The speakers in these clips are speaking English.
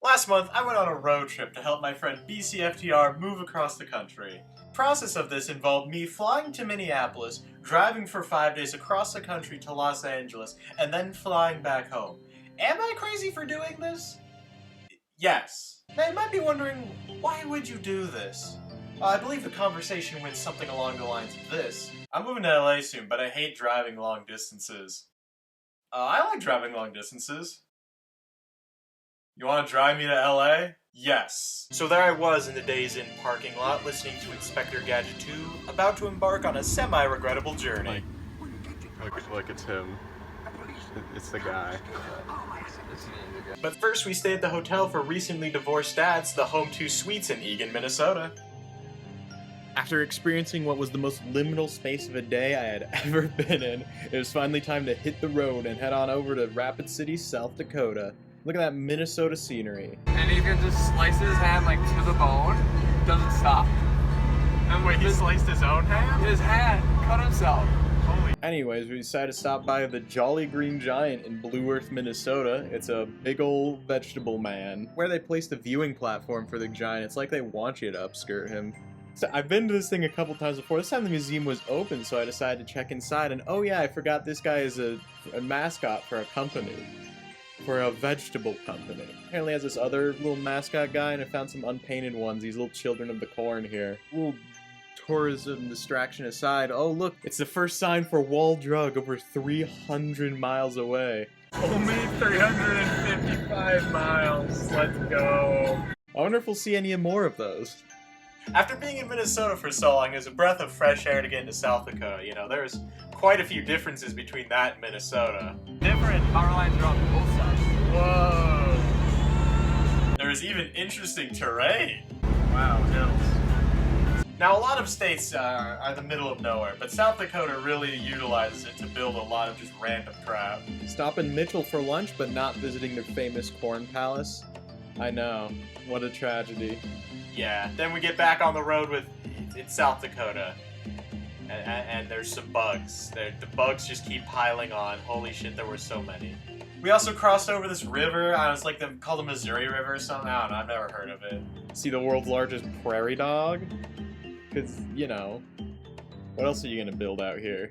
Last month, I went on a road trip to help my friend bcftr move across the country. The process of this involved me flying to Minneapolis, driving for 5 days across the country to Los Angeles, and then flying back home. Am I crazy for doing this? Yes. Now you might be wondering, why would you do this? I believe the conversation went something along the lines of this. I'm moving to LA soon, but I hate driving long distances. I like driving long distances. You want to drive me to LA? Yes. So there I was in the Days Inn parking lot, listening to Inspector Gadget 2, about to embark on a semi-regrettable journey. Like it's him. It's the guy. But first we stayed at the hotel for recently divorced dads, the Home 2 Suites in Eagan, Minnesota. After experiencing what was the most liminal space of a day I had ever been in, it was finally time to hit the road and head on over to Rapid City, South Dakota. Look at that Minnesota scenery. And he can just slice his hand like to the bone, doesn't stop. And wait, he sliced his own hand? His hand cut himself. Holy. Anyways, we decided to stop by the Jolly Green Giant in Blue Earth, Minnesota. It's a big old vegetable man. Where they placed the viewing platform for the giant, it's like they want you to upskirt him. So I've been to this thing a couple times before. This time the museum was open, so I decided to check inside, and oh yeah, I forgot this guy is a mascot for a company. For a vegetable company. Apparently has this other little mascot guy, and I found some unpainted ones, these little children of the corn here. Little tourism distraction aside, oh look, it's the first sign for Wall Drug over 300 miles away. Only 355 miles. Let's go. I wonder if we'll see any more of those. After being in Minnesota for so long, it was a breath of fresh air to get into South Dakota. You know, there's quite a few differences between that and Minnesota. Different power lines are on both sides. Whoa! There's even interesting terrain. Wow, hills. Now, a lot of states are the middle of nowhere, but South Dakota really utilizes it to build a lot of just random crap. Stop in Mitchell for lunch, but not visiting their famous corn palace. I know. What a tragedy. Yeah, then we get back on the road with... It's South Dakota. And there's some bugs. The bugs just keep piling on. Holy shit, there were so many. We also crossed over this river. It's like called the Missouri River or something. I don't know, I've never heard of it. See the world's largest prairie dog? Because, you know, what else are you gonna build out here?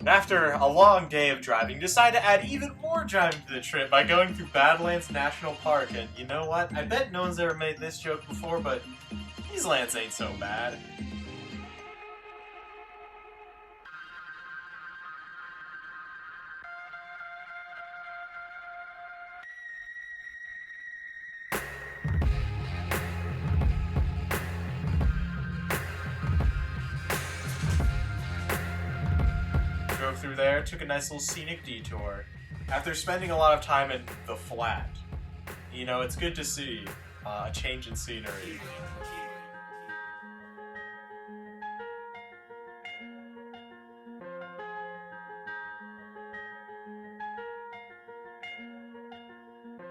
And after a long day of driving, decided to add even more driving to the trip by going through Badlands National Park. And you know what? I bet no one's ever made this joke before, but these lands ain't so bad. Drove through there, took a nice little scenic detour. After spending a lot of time in the flat, you know, it's good to see a change in scenery.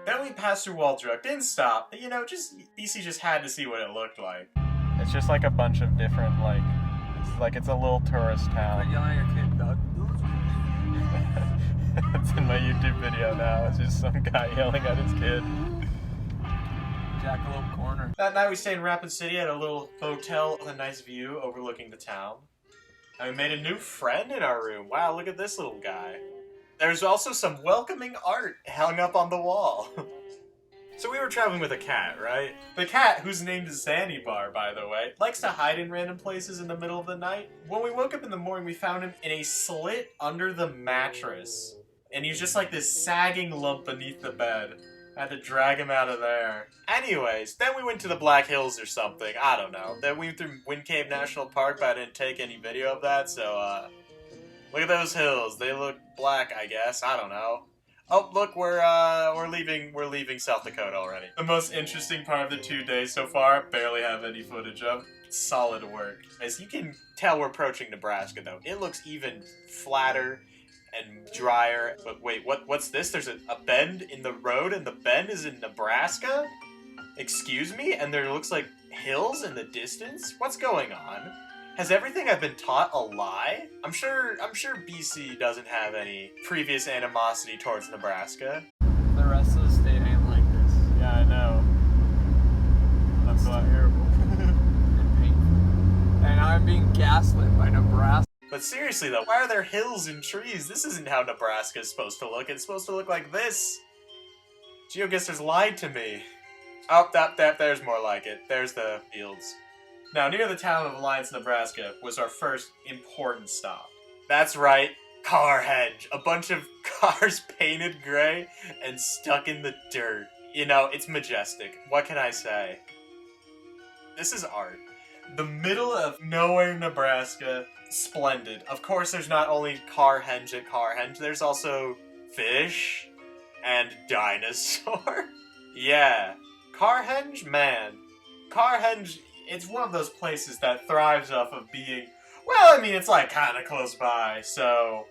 Then we passed through Waldruck, didn't stop, you know, BC just had to see what it looked like. It's just like a bunch of different, it's a little tourist town. Like yelling at your kid, Doug. It's in my YouTube video now. It's just some guy yelling at his kid. Jackalope Corner. That night we stayed in Rapid City at a little hotel with a nice view overlooking the town. And we made a new friend in our room. Wow, look at this little guy. There's also some welcoming art hung up on the wall. So we were traveling with a cat, right? The cat, whose name is Zanzibar, by the way, likes to hide in random places in the middle of the night. When we woke up in the morning, we found him in a slit under the mattress. And he was just like this sagging lump beneath the bed. I had to drag him out of there. Anyways, then we went to the Black Hills or something. I don't know. Then we went through Wind Cave National Park, but I didn't take any video of that, so, look at those hills. They look black, I guess. I don't know. Oh, look, we're leaving South Dakota already. The most interesting part of the 2 days so far, barely have any footage of. Solid work. As you can tell, we're approaching Nebraska, though. It looks even flatter and drier. But wait, what's this? There's a bend in the road, and the bend is in Nebraska? Excuse me? And there looks like hills in the distance? What's going on? Has everything I've been taught a lie? I'm sure BC doesn't have any previous animosity towards Nebraska. The rest of the state ain't like this. Yeah, I know. gaslit by Nebraska. But seriously though, why are there hills and trees? This isn't how Nebraska is supposed to look. It's supposed to look like this. GeoGuessr's lied to me. Oh, there's more like it. There's the fields. Now, near the town of Alliance, Nebraska, was our first important stop. That's right, Carhenge. A bunch of cars painted gray and stuck in the dirt. You know, it's majestic. What can I say? This is art. The middle of nowhere, Nebraska, splendid. Of course, there's not only Carhenge at Carhenge, there's also fish and dinosaur. Yeah, Carhenge, man. Carhenge, it's one of those places that thrives off of being, well, I mean, it's like kind of close by, so,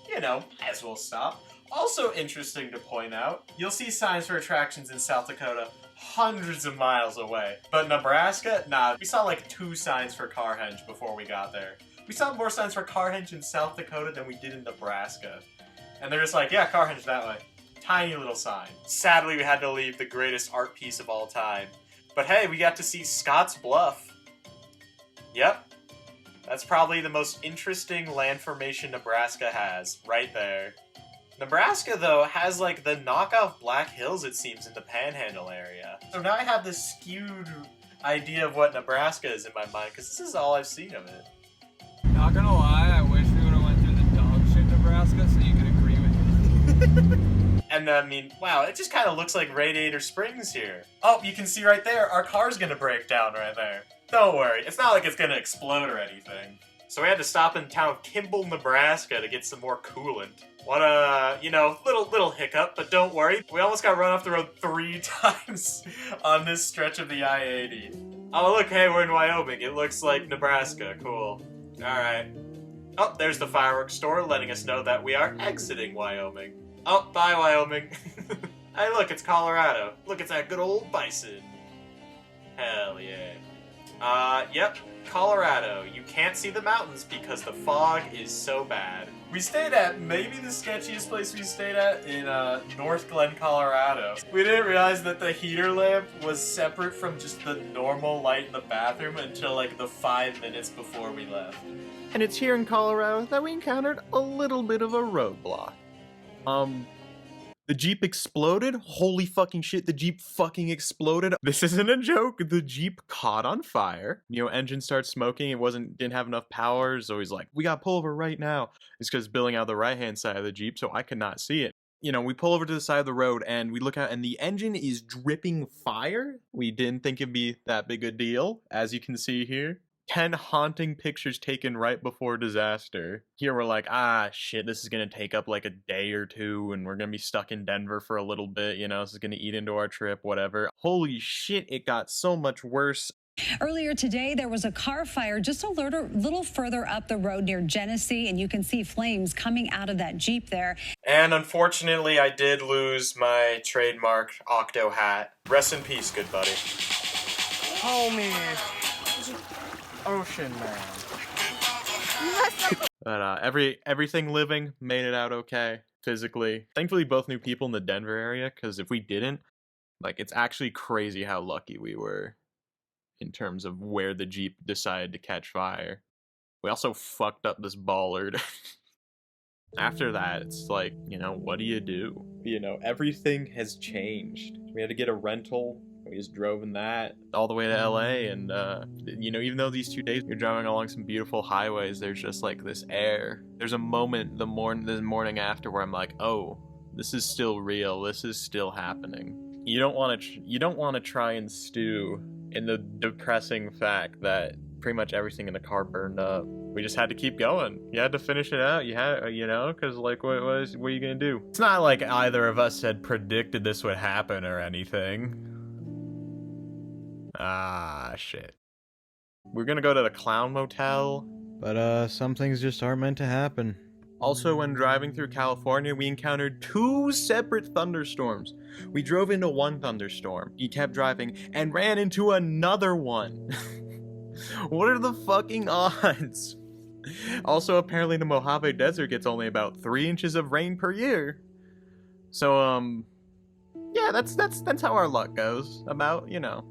you know, as we'll stop. Also interesting to point out, you'll see signs for attractions in South Dakota hundreds of miles away. But Nebraska, nah, we saw like 2 signs for Carhenge before we got there. We saw more signs for Carhenge in South Dakota than we did in Nebraska. And they're just like, yeah, Carhenge that way. Tiny little sign. Sadly, we had to leave the greatest art piece of all time. But hey, we got to see Scotts Bluff. Yep. That's probably the most interesting land formation Nebraska has, right there. Nebraska, though, has like the knockoff Black Hills, it seems, in the Panhandle area. So now I have this skewed idea of what Nebraska is in my mind, because this is all I've seen of it. Not gonna lie, I wish we would have went through the dog shit Nebraska so you could agree with me. And I mean, wow, it just kind of looks like Radiator Springs here. Oh, you can see right there, our car's gonna break down right there. Don't worry, it's not like it's gonna explode or anything. So we had to stop in the town of Kimball, Nebraska to get some more coolant. What a, you know, little hiccup, but don't worry. We almost got run off the road 3 times on this stretch of the I-80. Oh, look, hey, we're in Wyoming. It looks like Nebraska. Cool. Alright. Oh, there's the fireworks store letting us know that we are exiting Wyoming. Oh, bye, Wyoming. Hey, look, it's Colorado. Look, it's that good old bison. Hell yeah. Yep, Colorado. You can't see the mountains because the fog is so bad. We stayed at maybe the sketchiest place we stayed at in North Glen, Colorado. We didn't realize that the heater lamp was separate from just the normal light in the bathroom until like the 5 minutes before we left. And it's here in Colorado that we encountered a little bit of a roadblock. The Jeep exploded? Holy fucking shit, the Jeep fucking exploded. This isn't a joke. The Jeep caught on fire. You know, engine starts smoking. It didn't have enough power, so he's like, we gotta pull over right now. It's because billing out the right-hand side of the Jeep, so I could not see it. You know, we pull over to the side of the road, and we look out, and the engine is dripping fire. We didn't think it'd be that big a deal, as you can see here. 10 haunting pictures taken right before disaster. Here we're like, ah, shit, this is gonna take up like a day or 2, and we're gonna be stuck in Denver for a little bit, you know, this is gonna eat into our trip, whatever. Holy shit, it got so much worse. Earlier today, there was a car fire just a little further up the road near Genesee, and you can see flames coming out of that Jeep there. And unfortunately, I did lose my trademark Octo hat. Rest in peace, good buddy. Homie. Ocean man. But everything living made it out okay physically. Thankfully, both knew people in the Denver area, because if we didn't, like, it's actually crazy how lucky we were in terms of where the Jeep decided to catch fire. We also fucked up this bollard. After that, it's like, you know, what do? You know, everything has changed. We had to get a rental. We just drove in that all the way to LA, and you know, even though these 2 days you're driving along some beautiful highways, there's just like this air. There's a moment the morning after where I'm like, oh, this is still real. This is still happening. You don't want to try and stew in the depressing fact that pretty much everything in the car burned up. We just had to keep going. You had to finish it out. You had, you know, because like, what are you gonna do? It's not like either of us had predicted this would happen or anything. Ah, shit. We're gonna go to the Clown Motel, but some things just aren't meant to happen. Also, when driving through California, we encountered 2 separate thunderstorms. We drove into one thunderstorm, he kept driving, and ran into another one. What are the fucking odds? Also, apparently the Mojave Desert gets only about 3 inches of rain per year. So, yeah, that's how our luck goes. About, you know.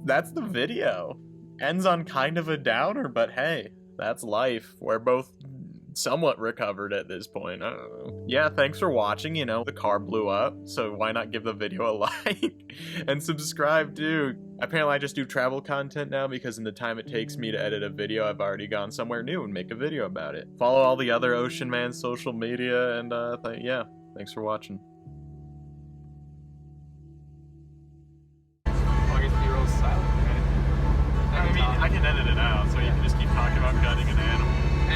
That's the video. ends on kind of a downer, but hey, that's life. We're both somewhat recovered at this point. I don't know. Yeah, thanks for watching. You know, the car blew up, so why not give the video a like and subscribe too. Apparently I just do travel content now because in the time it takes me to edit a video, I've already gone somewhere new and make a video about it. Follow all the other Ocean Man social media, and yeah, thanks for watching. August, you're all silent, right? I mean, I can edit it out, so you can just keep talking about gutting an animal.